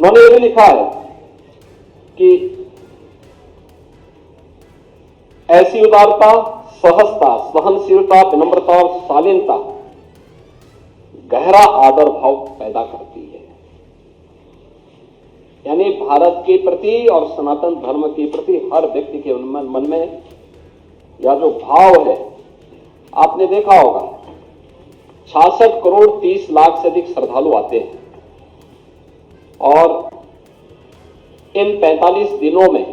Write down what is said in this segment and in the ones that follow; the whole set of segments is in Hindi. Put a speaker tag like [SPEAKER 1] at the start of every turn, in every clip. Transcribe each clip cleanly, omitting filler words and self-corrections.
[SPEAKER 1] उन्होंने ये भी लिखा है कि ऐसी उदारता, सहजता, सहनशीलता, विनम्रता और शालीनता गहरा आदर भाव पैदा करती है। यानी भारत के प्रति और सनातन धर्म के प्रति हर व्यक्ति के मन में यह जो भाव है, आपने देखा होगा 66 करोड़ 30 लाख से अधिक श्रद्धालु आते हैं और इन 45 दिनों में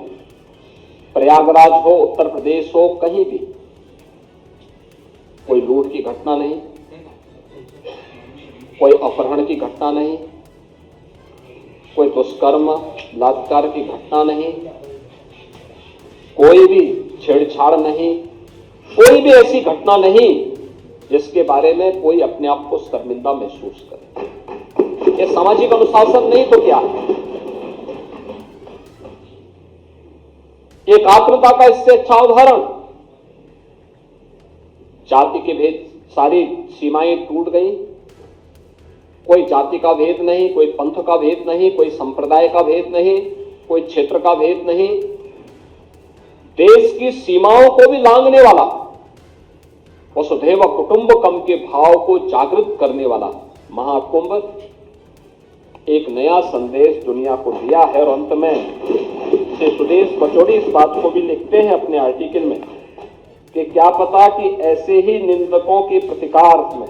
[SPEAKER 1] प्रयागराज हो, उत्तर प्रदेश हो, कहीं भी कोई लूट की घटना नहीं, कोई अपहरण की घटना नहीं, कोई दुष्कर्म बलात्कार की घटना नहीं, कोई भी छेड़छाड़ नहीं, कोई भी ऐसी घटना नहीं जिसके बारे में कोई अपने आप को शर्मिंदा महसूस करे। ये सामाजिक अनुशासन नहीं तो क्या है? एक आत्मता का इससे अच्छा उदाहरण, जाति के भेद सारी सीमाएं टूट गई, कोई जाति का भेद नहीं, कोई पंथ का भेद नहीं, कोई संप्रदाय का भेद नहीं, कोई क्षेत्र का भेद नहीं, देश की सीमाओं को भी लांघने वाला, वसुधैव कुटुंबकम के भाव को जागृत करने वाला महाकुंभ एक नया संदेश दुनिया को दिया है। और अंत में श्री सुदेश पचौड़ी इस बात को भी लिखते हैं अपने आर्टिकल में कि क्या पता कि ऐसे ही निंदकों के प्रतिकार में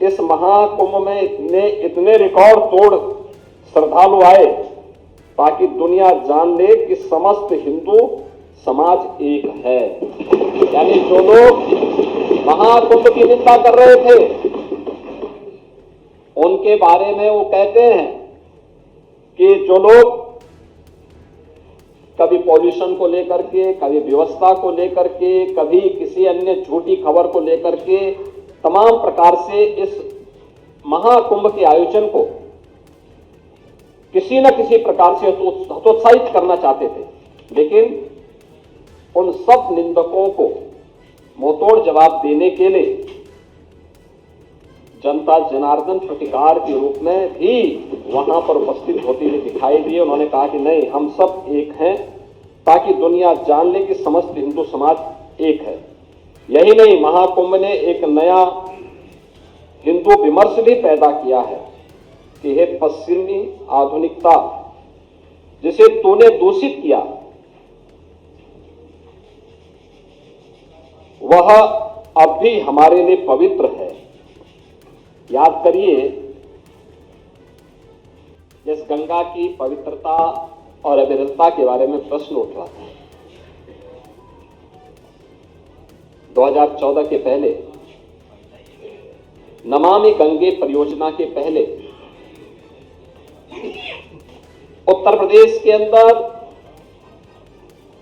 [SPEAKER 1] इस महाकुंभ में इतने रिकॉर्ड तोड़ श्रद्धालु आए ताकि दुनिया जान ले कि समस्त हिंदू समाज एक है। यानी जो लोग महाकुंभ की निंदा कर रहे थे उनके बारे में वो कहते हैं कि जो लोग कभी पॉल्यूशन को लेकर के, कभी व्यवस्था को लेकर के, कभी किसी अन्य झूठी खबर को लेकर के तमाम प्रकार से इस महाकुंभ के आयोजन को किसी न किसी प्रकार से हतोत्साहित करना चाहते थे, लेकिन उन सब निंदकों को मुंहतोड़ जवाब देने के लिए जनता जनार्दन प्रतिकार के रूप में भी वहां पर उपस्थित होती हुई दिखाई दी। उन्होंने कहा कि नहीं, हम सब एक हैं ताकि दुनिया जान ले कि समस्त हिंदू समाज एक है। यही नहीं, महाकुंभ ने एक नया हिंदू विमर्श भी पैदा किया है कि हे पश्चिमी आधुनिकता, जिसे तूने दूषित किया वह अब भी हमारे लिए पवित्र है। याद करिए, जिस गंगा की पवित्रता और अविरलता के बारे में प्रश्न उठ रहा था 2014 के पहले, नमामि गंगे परियोजना के पहले उत्तर प्रदेश के अंदर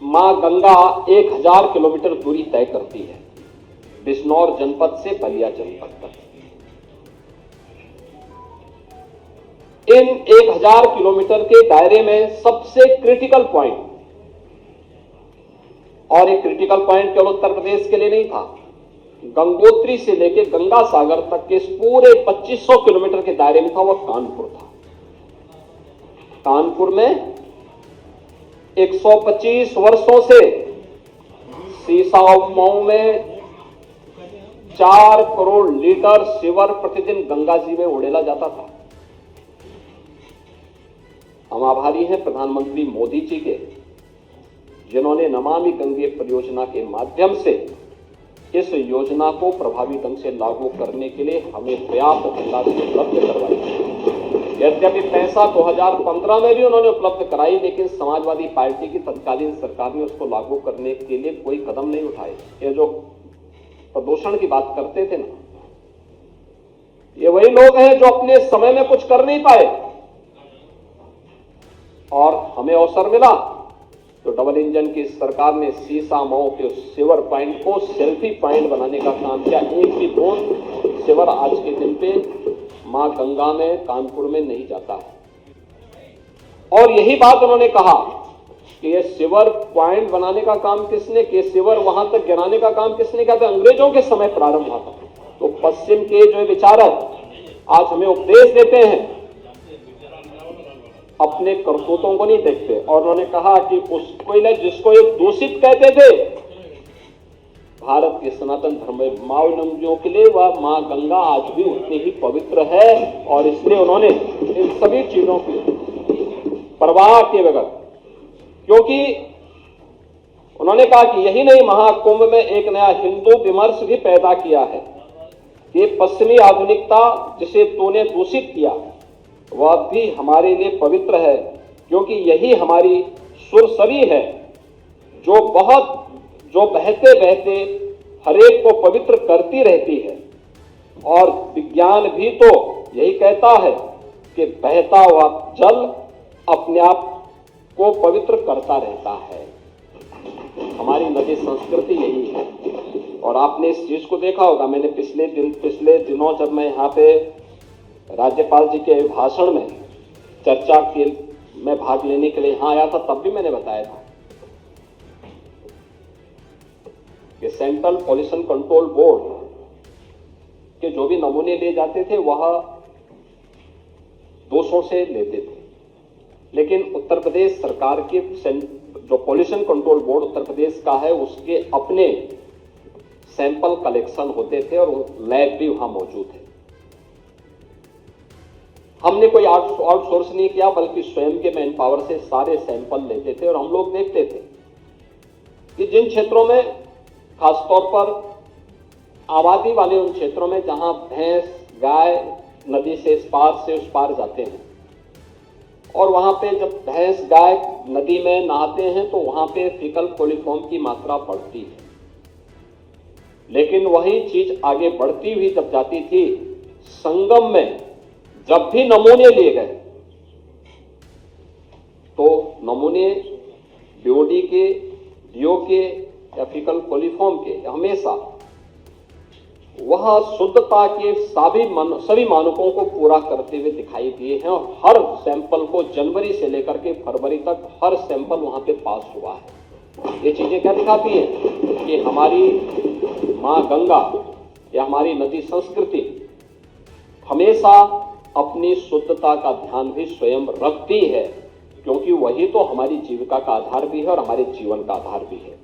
[SPEAKER 1] मां गंगा 1000 किलोमीटर दूरी तय करती है, बिजनौर जनपद से बलिया जनपद तक। इन 1000 किलोमीटर के दायरे में सबसे क्रिटिकल पॉइंट, और एक क्रिटिकल पॉइंट केवल उत्तर प्रदेश के लिए नहीं था, गंगोत्री से लेकर गंगा सागर तक के इस पूरे 2500 किलोमीटर के दायरे में था, वह कानपुर था। कानपुर में 125 वर्षों से सीसाओं में 4 करोड़ लीटर सीवर प्रतिदिन गंगा जी में उड़ेला जाता था। हम आभारी हैं प्रधानमंत्री मोदी जी के, जिन्होंने नमामि गंगे परियोजना के माध्यम से इस योजना को प्रभावी ढंग से लागू करने के लिए हमें पर्याप्त धनराशि उपलब्ध करवाई। यद्यपि पैसा 2015 में भी उन्होंने उपलब्ध कराई, लेकिन समाजवादी पार्टी की तत्कालीन सरकार ने उसको लागू करने के लिए कोई कदम नहीं उठाए। ये जो प्रदूषण की बात करते थे ना, ये वही लोग हैं जो अपने समय में कुछ कर नहीं पाए और हमें अवसर मिला तो डबल इंजन की सरकार ने सीसामऊ के सीवर पॉइंट को सेल्फी पॉइंट बनाने का काम किया। एक भी बूंद सीवर आज के दिन पे मां गंगा में कानपुर में नहीं जाता है। और यही बात उन्होंने कहा कि ये सीवर पॉइंट बनाने का काम किसने किया, सीवर वहां तक गिराने का काम किसने किया था? अंग्रेजों के समय प्रारंभ हुआ था। तो पश्चिम के जो विचारक आज हमें उपदेश देते हैं अपने करतूतों को नहीं देखते। और उन्होंने कहा कि उसको जिसको ये दूषित कहते थे भारत के सनातन धर्मावलंबियों के लिए, वह मां गंगा आज भी उतनी ही पवित्र है। और इसलिए उन्होंने इन सभी चीजों की परवाह किए बगैर, क्योंकि उन्होंने कहा कि यही नहीं, महाकुंभ में एक नया हिंदू विमर्श भी पैदा किया है। ये पश्चिमी आधुनिकता जिसे तूने दूषित किया वह भी हमारे लिए पवित्र है, क्योंकि यही हमारी सुरसरी है जो बहते बहते हरेक को पवित्र करती रहती है। और विज्ञान भी तो यही कहता है कि बहता हुआ जल अपने आप को पवित्र करता रहता है। हमारी नदी संस्कृति यही है। और आपने इस चीज को देखा होगा, मैंने पिछले दिनों जब मैं यहाँ पे राज्यपाल जी के भाषण में चर्चा के में भाग लेने के लिए यहाँ आया था, तब भी मैंने बताया था कि सेंट्रल पॉल्यूशन कंट्रोल बोर्ड के जो भी नमूने ले जाते थे वह 200 से लेते थे, लेकिन उत्तर प्रदेश सरकार के जो pollution control board Uttar Pradesh का है उसके अपने सैंपल कलेक्शन होते थे और लैब भी वहां मौजूद है। हमने कोई आउटसोर्स नहीं किया, बल्कि स्वयं के मैन पावर से सारे सैंपल लेते थे। और हम लोग देखते थे कि जिन क्षेत्रों में, खासतौर पर आबादी वाले उन क्षेत्रों में जहां भैंस गाय नदी से इस पार से उस पार जाते हैं, और वहां पे जब भैंस गाय नदी में नहाते हैं तो वहां पे फीकल कोलिफॉर्म की मात्रा बढ़ती है। लेकिन वही चीज आगे बढ़ती हुई जब जाती थी, संगम में जब भी नमूने लिए गए तो नमूने बीओडी के, डीओ के या फीकल कोलिफॉर्म के हमेशा वह शुद्धता के सभी मानकों को पूरा करते हुए दिखाई दिए हैं। और हर सैंपल को जनवरी से लेकर के फरवरी तक हर सैंपल वहां पे पास हुआ है। ये चीजें क्या दिखाती हैं कि हमारी मां गंगा या हमारी नदी संस्कृति हमेशा अपनी शुद्धता का ध्यान भी स्वयं रखती है, क्योंकि वही तो हमारी जीविका का आधार भी है और हमारे जीवन का आधार भी है।